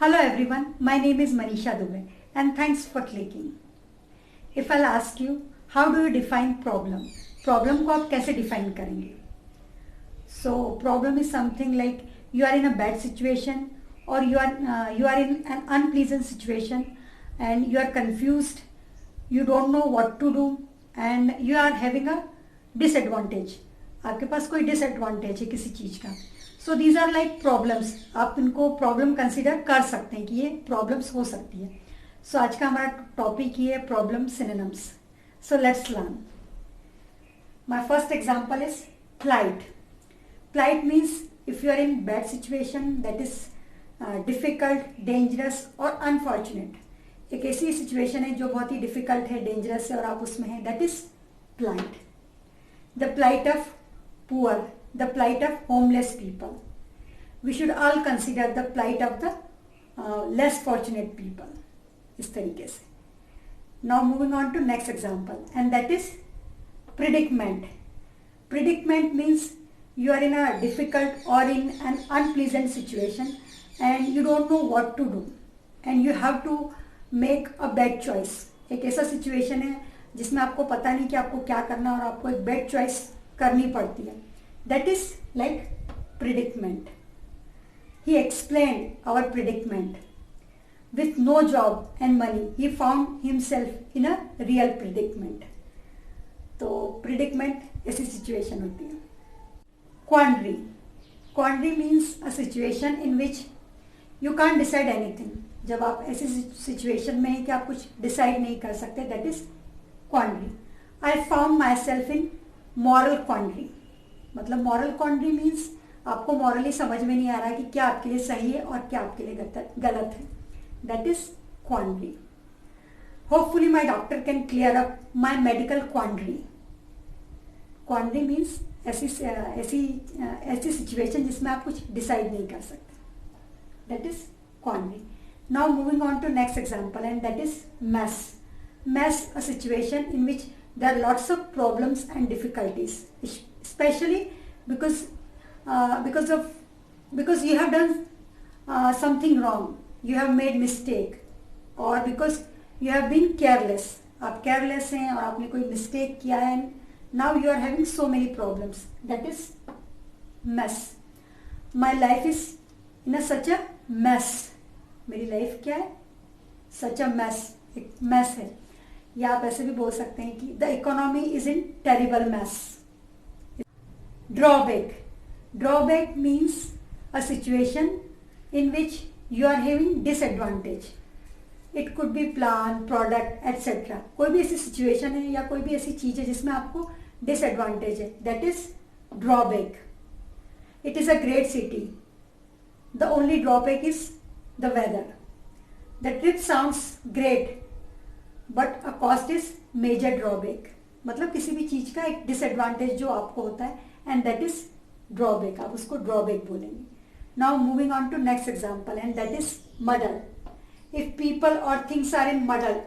Hello everyone, my name is Manisha Dubey and thanks for clicking. If I'll ask you, how do you define problem? Problem को आप कैसे define करेंगे? So problem is something like you are in a bad situation or you are in an unpleasant situation and you are confused, you don't know what to do and you are having a disadvantage. आपके पास कोई disadvantage है किसी चीज का. So these are like problems. आप इनको problem consider कर सकते हैं कि ये प्रॉब्लम्स हो सकती है. सो आज का हमारा टॉपिक ही है problem synonyms. So let's learn. My first example is plight. Plight means if you are in bad situation that is difficult, dangerous और अनफॉर्चुनेट. एक ऐसी सिचुएशन है जो बहुत ही डिफिकल्ट है, डेंजरस है और आप उसमें हैं, that is plight. The plight of poor, the plight of homeless people. We should all consider the plight of the less fortunate people. इस तरीके से. Now moving on to next example and that is predicament. Predicament means you are in a difficult or in an unpleasant situation and you don't know what to do and you have to make a bad choice. एक ऐसा situation है जिसमें आपको पता नहीं कि आपको क्या करना और आपको एक bad choice करनी पड़ती है. That is like predicament. He explained our predicament. With no job and money, he found himself in a real predicament. तो predicament ऐसी situation होती है. Quandary. Quandary means a situation in which you can't decide anything. जब आप ऐसी situation में हैं कि आप कुछ decide नहीं कर सकते, that is quandary. I found myself in moral quandary. मतलब मॉरल क्वांड्री मीन्स आपको मॉरली समझ में नहीं आ रहा कि क्या आपके लिए सही है और क्या आपके लिए गलत है. That is quandary. Hopefully my doctor can clear up my medical quandary. Quandary means ऐसी सिचुएशन जिसमें आप कुछ डिसाइड नहीं कर सकते. That is quandary. Now moving on to next example and that is mess. Mess a situation in which there are lots of problems and difficulties, especially because you have done something wrong, you have made mistake or because you have been careless. आप careless हैं और आपने कोई mistake किया है and now you are having so many problems. That is mess. My life is in such a mess. मेरी life क्या है? Such a mess. एक mess है. या आप ऐसे भी बोल सकते हैं कि the economy is in terrible mess. Drawback. Drawback means a situation in which you are having disadvantage. It could be plan, product etcetera. कोई भी ऐसी सिचुएशन है या कोई भी ऐसी चीज है जिसमें आपको डिसएडवांटेज है, that is drawback. It is a great city. The only drawback is the weather. The trip sounds great but a cost is major drawback. मतलब किसी भी चीज का एक डिसएडवांटेज जो आपको होता है एंड दैट इज ड्रॉबैक. आप उसको ड्रॉबैक बोलेंगे. Now moving on to next example and that is muddle. If people or things are in muddle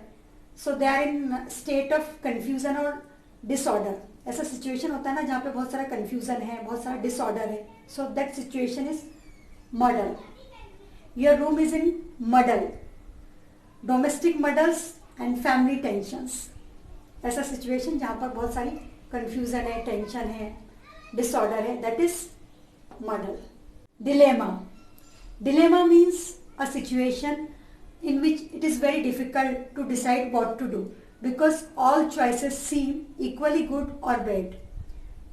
so they are in state of confusion or disorder. ऐसा situation होता है ना जहाँ पे बहुत सारा कंफ्यूजन है, बहुत सारा डिसऑर्डर है. So that situation is muddle. Your room is in muddle. Domestic muddles and family tensions. ऐसा सिचुएशन जहाँ पर बहुत सारी कंफ्यूजन है, टेंशन है, डिसऑर्डर है, that is muddle. Dilemma. Dilemma means a situation in which it is very difficult to decide what to do because all choices seem equally good or bad.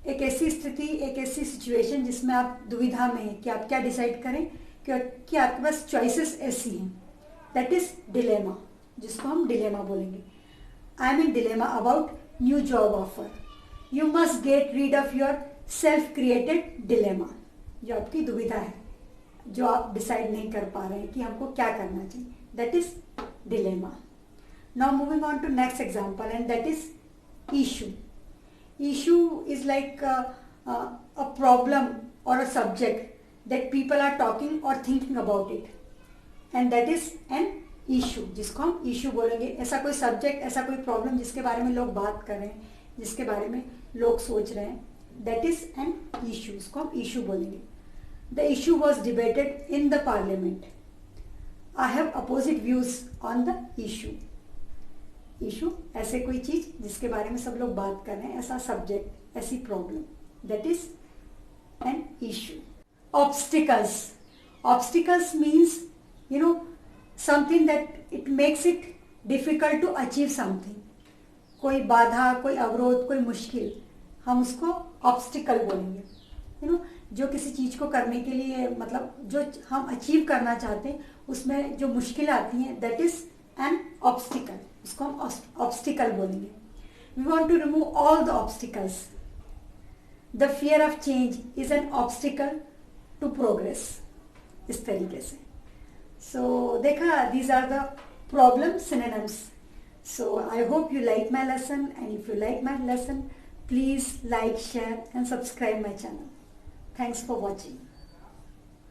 एक ऐसी स्थिति, एक ऐसी सिचुएशन जिसमें आप दुविधा में हैं कि आप क्या डिसाइड करें, क्योंकि आपके पास चॉइसेस ऐसी हैं, दैट इज डिलेमा, जिसको हम डिलेमा बोलेंगे. I am in dilemma about new job offer. You must get rid of your self created dilemma. जो आपकी दुविधा है, जो आप डिसाइड नहीं कर पा रहे हैं कि हमको क्या करना चाहिए, that is dilemma. Now moving on to next example and that is issue. Issue is like a problem or a subject that people are talking or thinking about it and that is an issue, जिसको हम issue बोलेंगे. ऐसा कोई subject, ऐसा कोई problem जिसके बारे में लोग बात कर रहे हैं, जिसके बारे में लोग सोच रहे हैं, दैट इज एन इशू. इसको हम इशू बोलेंगे. The issue was debated in the parliament. I have opposite views on the issue. Issue ऐसे कोई चीज जिसके बारे में सब लोग बात कर रहे हैं, ऐसा सब्जेक्ट, ऐसी problem, that is an issue. Obstacles. Obstacles means something that it makes it difficult to achieve something. कोई बाधा, कोई अवरोध, कोई मुश्किल, हम उसको ऑब्स्टिकल बोलेंगे. जो किसी चीज को करने के लिए, मतलब जो हम अचीव करना चाहते हैं उसमें जो मुश्किल आती हैं, दैट इज एन ऑब्स्टिकल. उसको हम ऑब्स्टिकल बोलेंगे. We want to remove all the obstacles. The fear of change is an obstacle to progress. इस तरीके से. So देखा, these are the problem synonyms. So I hope you like my lesson, and if you like my lesson, please like, share and subscribe my channel. Thanks for watching.